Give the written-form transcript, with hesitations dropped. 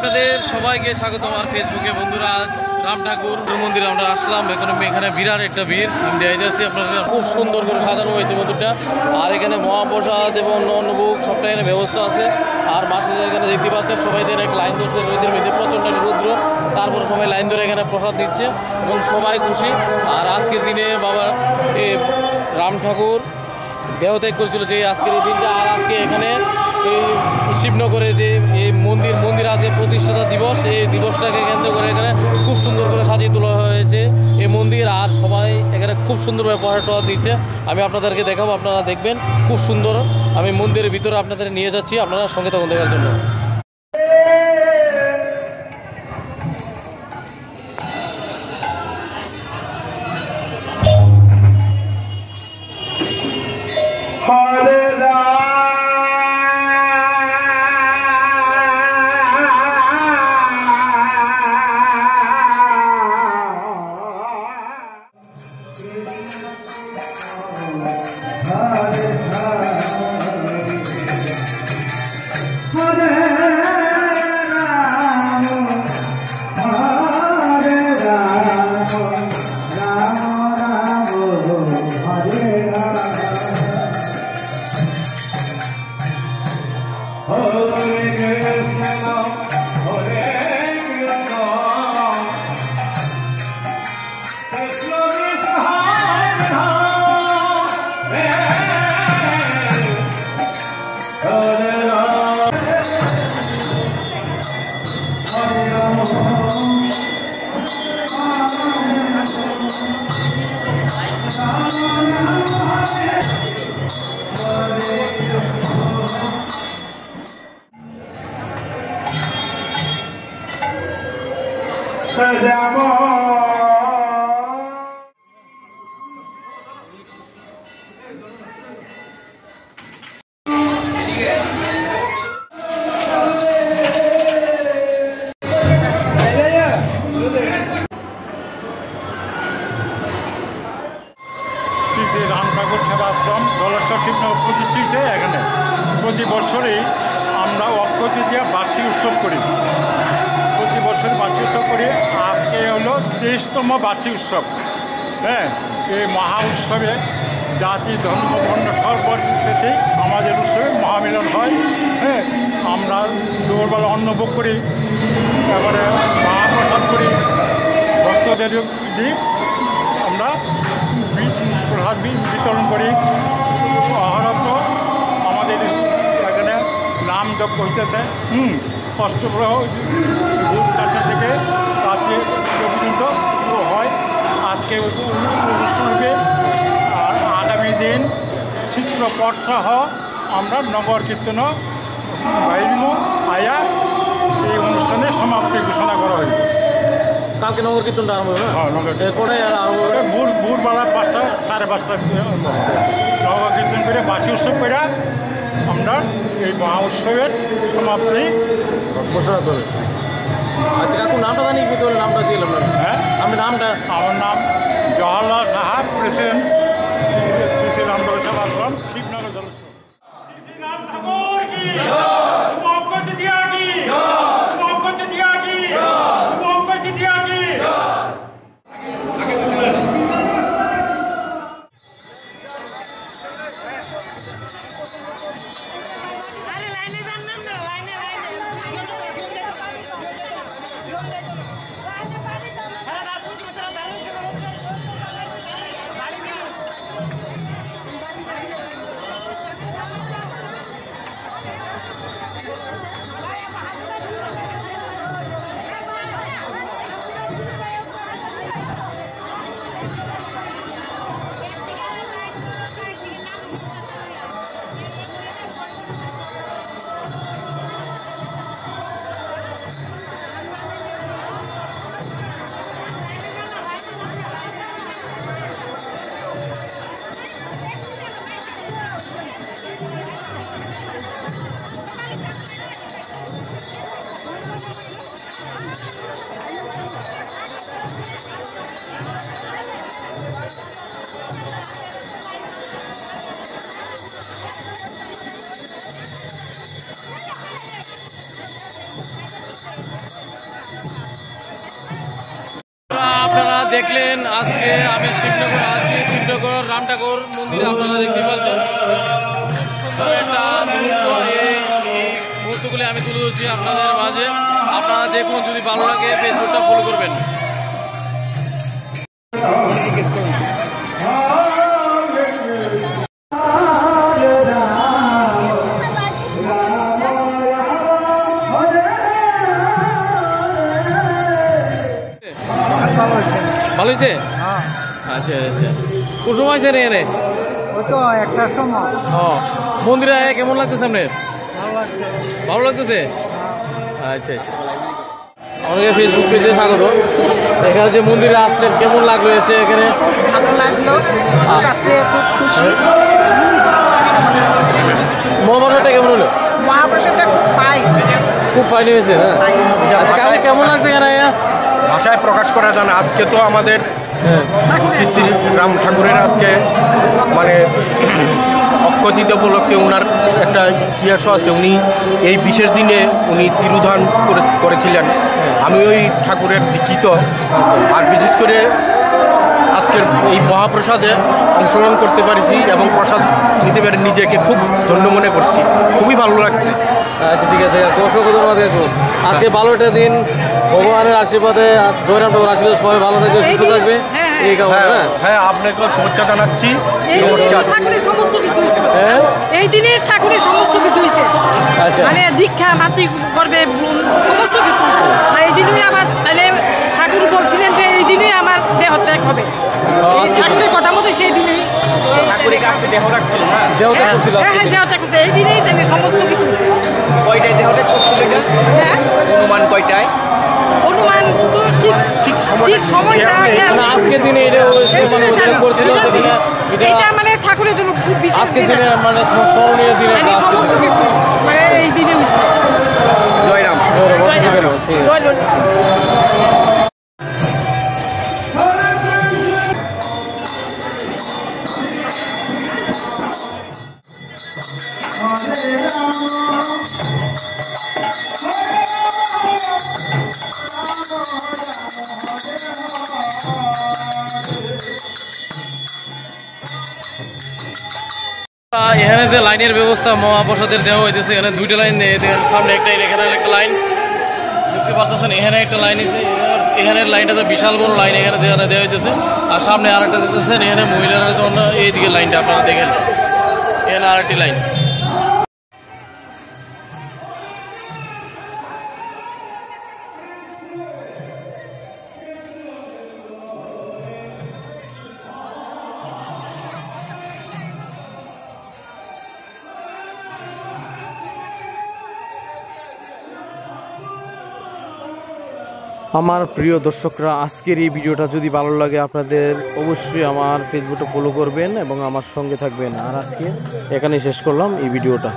আপনাদের সবাইকে স্বাগত আমার ফেসবুকে। বন্ধুরা, আজ রাম ঠাকুর মন্দিরে আমরা আসলাম। এখানে বিরাট একটা ভিড় আমি দেখে যাচ্ছি আপনাদের। খুব সুন্দর করে সাজানো হয়েছে মন্দিরটা। আর এখানে মহাপ্রসাদ এবং অন্নভোগ সবটা এখানে ব্যবস্থা আছে। আর মাসে এখানে দেখতে পাচ্ছেন সবাই এক লাইন ধরছে, রোদের মধ্যে প্রচণ্ড রৌদ্র, তারপরে সবাই লাইন ধরে এখানে প্রসাদ দিচ্ছে এবং সবাই খুশি। আর আজকের দিনে বাবা রাম ঠাকুর দেহত্যাগ করেছিল যে আজকের এই দিনটা। আর আজকে এখানে এই শিবনগরে যে এই মন্দির আজকে প্রতিষ্ঠাতা দিবস, এই দিবসটাকে কেন্দ্র করে এখানে খুব সুন্দর করে সাজিয়ে তোলা হয়েছে এই মন্দির। আর সবাই এখানে খুব সুন্দরভাবে প্রসাদ দিচ্ছে। আমি আপনাদেরকে দেখাবো, আপনারা দেখবেন খুব সুন্দর। আমি মন্দিরের ভিতরে আপনাদের নিয়ে যাচ্ছি, আপনারা সঙ্গে থাকুন দেখার জন্য। রাম ঠাকুর সেবা আশ্রম জলেশ্বর শিবনগর প্রতিষ্ঠিত হয়েছে। এখানে প্রতি বছরই আমরা অক্ষয় তৃতীয়া বার্ষিক উৎসব করি। প্রতি বছর বার্ষিক উৎসব করি। আজকে হলো 23তম বার্ষিক উৎসব। হ্যাঁ, এই মহা উৎসবে জাতি ধর্ম বর্ণ সর্বশেষে আমাদের উৎসবে মহামিলন হয়। হ্যাঁ, আমরা দুপুরবেলা অন্নভোগ করি, তারপরে মহাপ্রসাদ করি, ভক্তদের দিই আমরা প্রসাদ বিতরণ করি। অহরত আমাদের এখানে নাম যজ্ঞ হইতেছে। অষ্টপ্রহ ভোর 4টা থেকে রাত্রে পর্যন্ত হয়। আজকে অনুষ্ঠান হবে। আর আগামী দিন চিত্রপট সহ আমরা নগর কীর্তন বাইরিম আয়া এই অনুষ্ঠানে সমাপ্তি ঘোষণা করা হয়েছে। কালকে নগর কীর্তনটা আরম্ভ হবে। হ্যাঁ, নগর কোটায় আরম্ভ হবে ভোরবেলা 5টা 5:30 নগর কীর্তন করে বাসি উৎসব করে আমরা এই মহা উৎসবের সমাপ্তি ঘোষণা করবে। আচ্ছা কাকু, নামটা জানি কি করে নামটা দিলাম? হ্যাঁ, আমি নামটা, আমার নাম জওহরলাল সাহা, প্রেসিডেন্ট শ্রী শ্রী রাম ঠাকুর সেবা আশ্রম, শিবনগর জলেশ্বর। রাম ঠাকুর কি দেখলেন আজকে আমি শিবনগর রাম ঠাকুর মন্দিরে আপনারা দেখতে পাচ্ছেন সুন্দর একটা মুহূর্তগুলি আমি তুলে ধরছি আপনাদের মাঝে। আপনারা দেখুন, যদি ভালো লাগে ফেসবুকটা ফলো করবেন। ভালো হয়েছে? আচ্ছা আচ্ছা, কোন সময় আছে এনে? একটা সময় মন্দিরে কেমন লাগতেছে আপনার? ভালো লাগতেছে? আচ্ছা আচ্ছা, অনেকে ফেসবুক পেজে স্বাগত। এখানে যে মন্দিরে আসলেন কেমন লাগলো এসে? এখানে ভালো লাগলো, সাথে খুব খুশি। মহাপ্রসাদটা কেমন হলো? মহাপ্রসাদটা খুব ফাইন হয়েছে। আচ্ছা, কালকে কেমন লাগছে এখানে? ভাষায় প্রকাশ করা যায় না। আজকে তো আমাদের শ্রী শ্রী রাম ঠাকুরের আজকে মানে অক্ষয় উপলক্ষে ওনার একটা ইতিহাসও আছে। উনি এই বিশেষ দিনে উনি তিরোধান করেছিলেন। আমি ওই ঠাকুরের দীক্ষিত, আর বিশেষ করে আজকের এই মহাপ্রসাদে অংশগ্রহণ করতে পারছি এবং প্রসাদ নিতে পেরে নিজেকে খুব ধন্য মনে করছি, খুবই ভালো লাগছে। আচ্ছা ঠিক আছে, অসংখ্য ধন্যবাদ। আজকে ভালো একটা দিন, ভগবানের আশীর্বাদে জয়রাম ঠাকুর আশীর্বাদে সবাই ভালো থাকবে, সুস্থ থাকবে এই কারণে। হ্যাঁ, আপনাকেও শুভেচ্ছা জানাচ্ছি। এই দিনে ঠাকুরের সমস্ত কিছু হয়েছে, আচ্ছা মানে দীক্ষা মাতৃ করবে সমস্ত কিছু। আর এই দিনই আমার মানে ঠাকুর বলছিলেন যে এই দিনই আমার দেহ ত্যাগ হবে, ঠাকুরের কথা মতো সেই দিনই দেহ ত্যাগ করছিল। হ্যাঁ, দেহ ত্যাগ করছে এই দিনেই জানি সমস্ত কিছু হয়েছে। কয়টায় দেহটা করছিল এটা? হ্যাঁ, অনুমান কয়টায়? অনুমান তো ঠিক সময়টা মানে আজকের দিনে এটা মানে উল্লেখ করছিল এটা মানে ঠাকুরের জন্য খুব বিশেষ আজকের দিন, দিনে মানে স্মরণীয় দিনে মানে সমস্ত কিছু মানে এই দিনে হয়েছে। জয়রাম। ঠিক আছে। জয় জয়। এখানে যে লাইনের ব্যবস্থা মহাপ্রসাদের দেওয়া হয়েছে, এখানে দুইটা লাইন, সামনে একটা এখানে একটা লাইন দেখতে পাচ্ছেন। এখানে একটা লাইন আছে, এখানের লাইনটা তো বিশাল বড় লাইন এখানে দেওয়া হয়েছে। আর সামনে আর একটা দেখতেছেন, এখানে মহিলাদের জন্য এইদিকে লাইনটা আপনারা দেখেন, এখানে আর একটি লাইন। আমার প্রিয় দর্শকরা, আজকের এই ভিডিওটা যদি ভালো লাগে আপনাদের অবশ্যই আমার ফেসবুকটা ফলো করবেন এবং আমার সঙ্গে থাকবেন। আর আজকে এখানে শেষ করলাম এই ভিডিওটা।